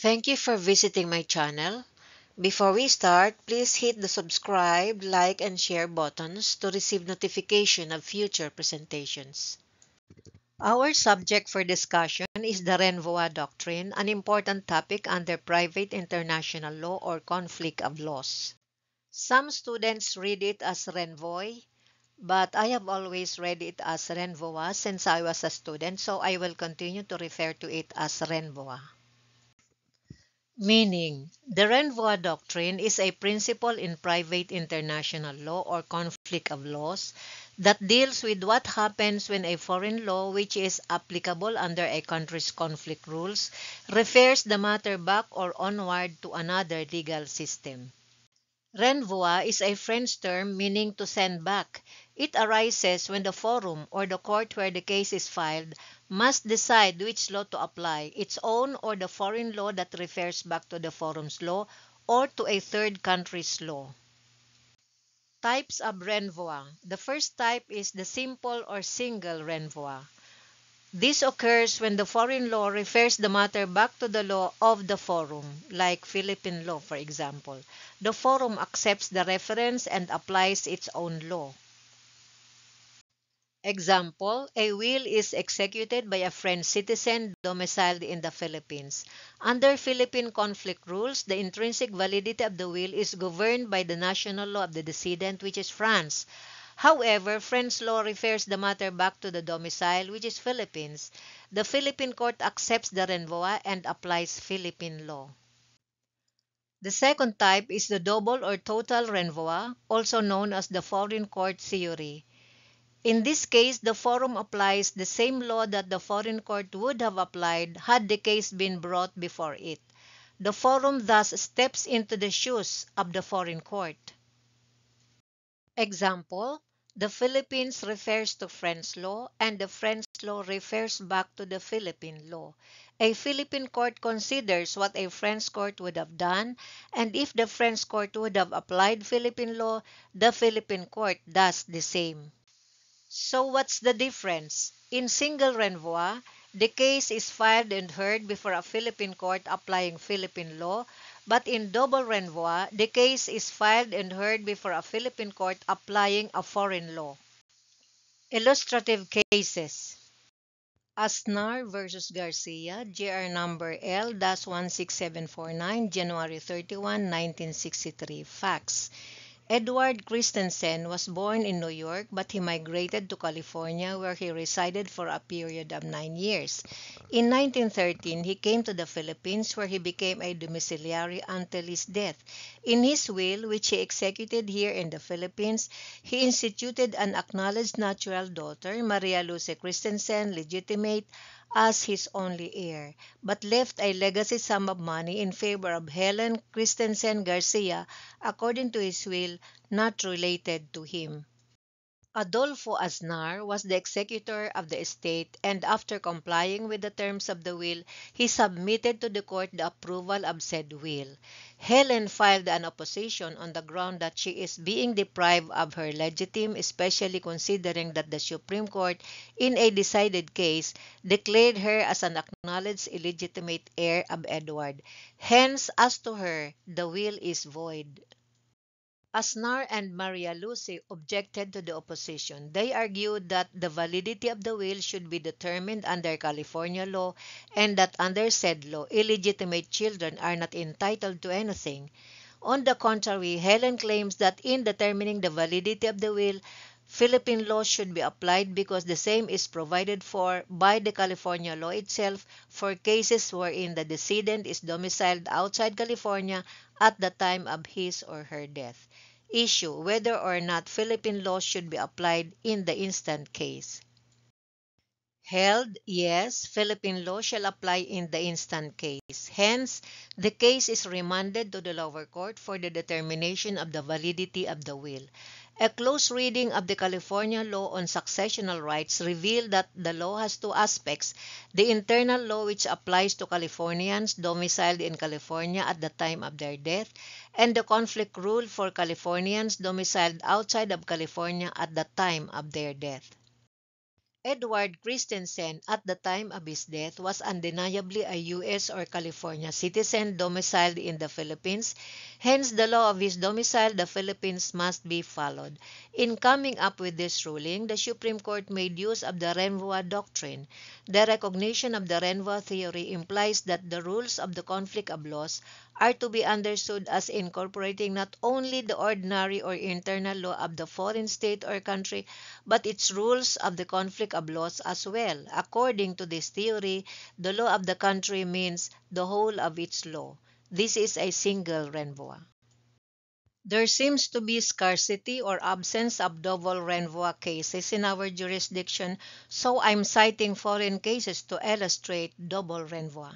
Thank you for visiting my channel. Before we start, please hit the subscribe, like, and share buttons to receive notification of future presentations. Our subject for discussion is the Renvoa Doctrine, an important topic under private international law or conflict of laws. Some students read it as Renvoy, but I have always read it as Renvoa since I was a student, so I will continue to refer to it as Renvoa. Meaning, the Renvoi Doctrine is a principle in private international law or conflict of laws that deals with what happens when a foreign law which is applicable under a country's conflict rules refers the matter back or onward to another legal system. Renvoi is a French term meaning to send back. It arises when the forum or the court where the case is filed must decide which law to apply, its own or the foreign law that refers back to the forum's law or to a third country's law. Types of renvoi. The first type is the simple or single renvoi. This occurs when the foreign law refers the matter back to the law of the forum, like Philippine law, for example. The forum accepts the reference and applies its own law. Example, a will is executed by a French citizen domiciled in the Philippines. Under Philippine conflict rules, the intrinsic validity of the will is governed by the national law of the decedent, which is France. However, French law refers the matter back to the domicile, which is Philippines. The Philippine court accepts the renvoi and applies Philippine law. The second type is the double or total renvoi, also known as the foreign court theory. In this case, the forum applies the same law that the foreign court would have applied had the case been brought before it. The forum thus steps into the shoes of the foreign court. Example, the Philippines refers to French law and the French law refers back to the Philippine law. A Philippine court considers what a French court would have done, and if the French court would have applied Philippine law, the Philippine court does the same. So what's the difference? In single renvoi, the case is filed and heard before a Philippine court applying Philippine law, but in double renvoi, the case is filed and heard before a Philippine court applying a foreign law. Illustrative cases. Asnar versus Garcia, GR number L-16749, January 31, 1963. Facts. Edward Christensen was born in New York, but he migrated to California where he resided for a period of 9 years. In 1913, he came to the Philippines where he became a domiciliary until his death. In his will, which he executed here in the Philippines, he instituted an acknowledged natural daughter, Maria Luce Christensen, legitimate, as his only heir, but left a legacy sum of money in favor of Helen Christensen Garcia, according to his will, not related to him. Adolfo Aznar was the executor of the estate, and after complying with the terms of the will, he submitted to the court the approval of said will. Helen filed an opposition on the ground that she is being deprived of her legitim, especially considering that the Supreme Court, in a decided case, declared her as an acknowledged illegitimate heir of Edward. Hence, as to her, the will is void. Asnar and Maria Lucy objected to the opposition. They argued that the validity of the will should be determined under California law and that under said law, illegitimate children are not entitled to anything. On the contrary, Helen claims that in determining the validity of the will, Philippine law should be applied because the same is provided for by the California law itself for cases wherein the decedent is domiciled outside California at the time of his or her death. Issue whether or not Philippine law should be applied in the instant case. Held, yes, Philippine law shall apply in the instant case. Hence, the case is remanded to the lower court for the determination of the validity of the will. A close reading of the California law on successional rights revealed that the law has two aspects: the internal law which applies to Californians domiciled in California at the time of their death, and the conflict rule for Californians domiciled outside of California at the time of their death. Edward Christensen, at the time of his death, was undeniably a U.S. or California citizen domiciled in the Philippines. Hence, the law of his domicile, the Philippines, must be followed. In coming up with this ruling, the Supreme Court made use of the Renvua doctrine. The recognition of the Renvua theory implies that the rules of the conflict of laws are to be understood as incorporating not only the ordinary or internal law of the foreign state or country, but its rules of the conflict of laws as well. According to this theory, the law of the country means the whole of its law. This is a single renvoi. There seems to be scarcity or absence of double renvoi cases in our jurisdiction, so I'm citing foreign cases to illustrate double renvoi.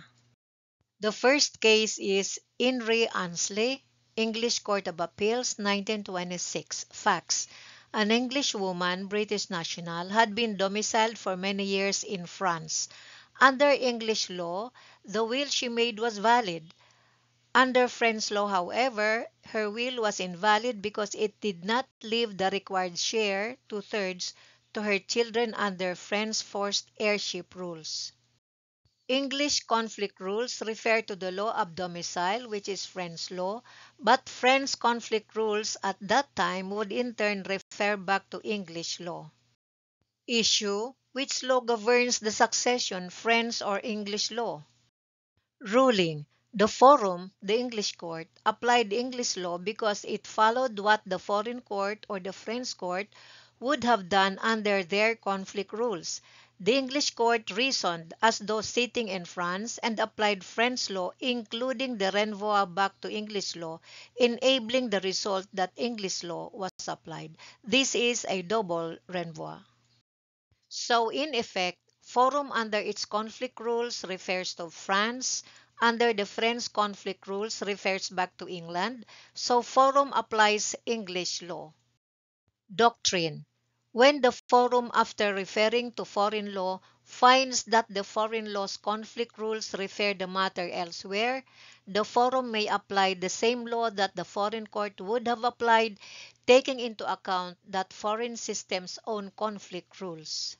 The first case is In re Ansley, English Court of Appeals, 1926. Facts. An English woman, British national, had been domiciled for many years in France. Under English law, the will she made was valid. Under French law, however, her will was invalid because it did not leave the required share, two-thirds, to her children under French forced heirship rules. English conflict rules refer to the law of domicile, which is French law, but French conflict rules at that time would in turn refer back to English law. Issue: which law governs the succession, French or English law? Ruling: the forum, the English court, applied English law because it followed what the foreign court or the French court would have done under their conflict rules. The English court reasoned as though sitting in France and applied French law, including the renvoi back to English law, enabling the result that English law was applied. This is a double renvoi. So, in effect, forum under its conflict rules refers to France, under the French conflict rules refers back to England, so forum applies English law. Doctrine: when the forum, after referring to foreign law, finds that the foreign law's conflict rules refer the matter elsewhere, the forum may apply the same law that the foreign court would have applied, taking into account that foreign system's own conflict rules.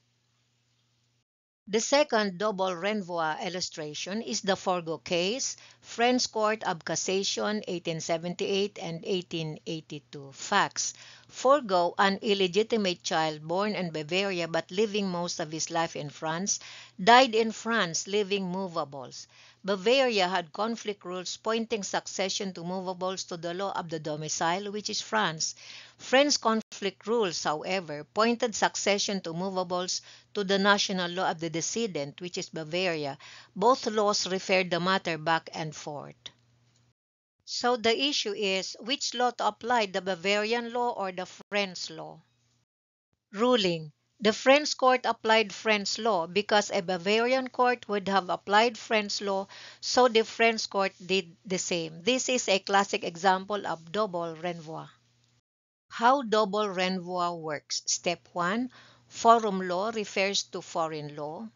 The second double renvoi illustration is the Forgo case, French Court of Cassation, 1878 and 1882. Facts: Forgo, an illegitimate child born in Bavaria but living most of his life in France, died in France leaving movables. Bavaria had conflict rules pointing succession to movables to the law of the domicile, which is France. French conflict rules, however, pointed succession to movables to the national law of the decedent, which is Bavaria. Both laws referred the matter back and forth. So the issue is which law to apply, the Bavarian law or the French law? Ruling: the French court applied French law because a Bavarian court would have applied French law, so the French court did the same. This is a classic example of double renvoi. How double renvoi works. Step 1. Forum law refers to foreign law.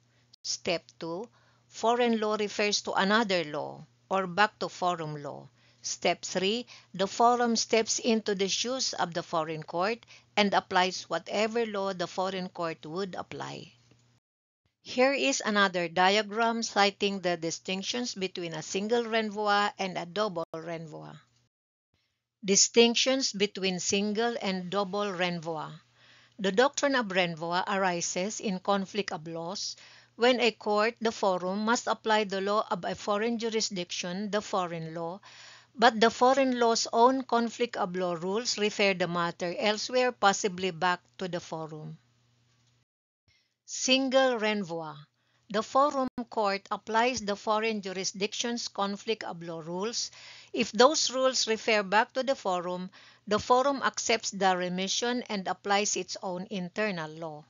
Step 2. Foreign law refers to another law or back to forum law. Step 3. The forum steps into the shoes of the foreign court and applies whatever law the foreign court would apply. Here is another diagram citing the distinctions between a single renvoi and a double renvoi. Distinctions between single and double renvoi. The doctrine of renvoi arises in conflict of laws when a court, the forum, must apply the law of a foreign jurisdiction, the foreign law, but the foreign law's own conflict of law rules refer the matter elsewhere, possibly back to the forum. Single renvoi. The forum court applies the foreign jurisdiction's conflict of law rules. If those rules refer back to the forum accepts the remission and applies its own internal law.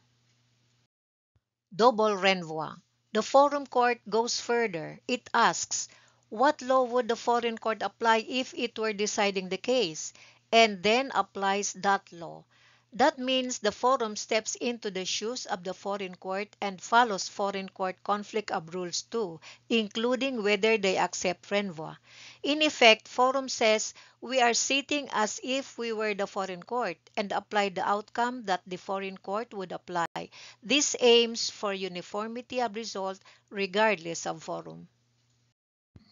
Double renvoi. The forum court goes further. It asks, what law would the foreign court apply if it were deciding the case? And then applies that law. That means the forum steps into the shoes of the foreign court and follows foreign court conflict of rules too, including whether they accept renvoi. In effect, forum says we are sitting as if we were the foreign court and apply the outcome that the foreign court would apply. This aims for uniformity of result regardless of forum.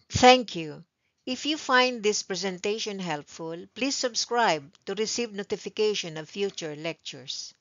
Thank you. If you find this presentation helpful, please subscribe to receive notification of future lectures.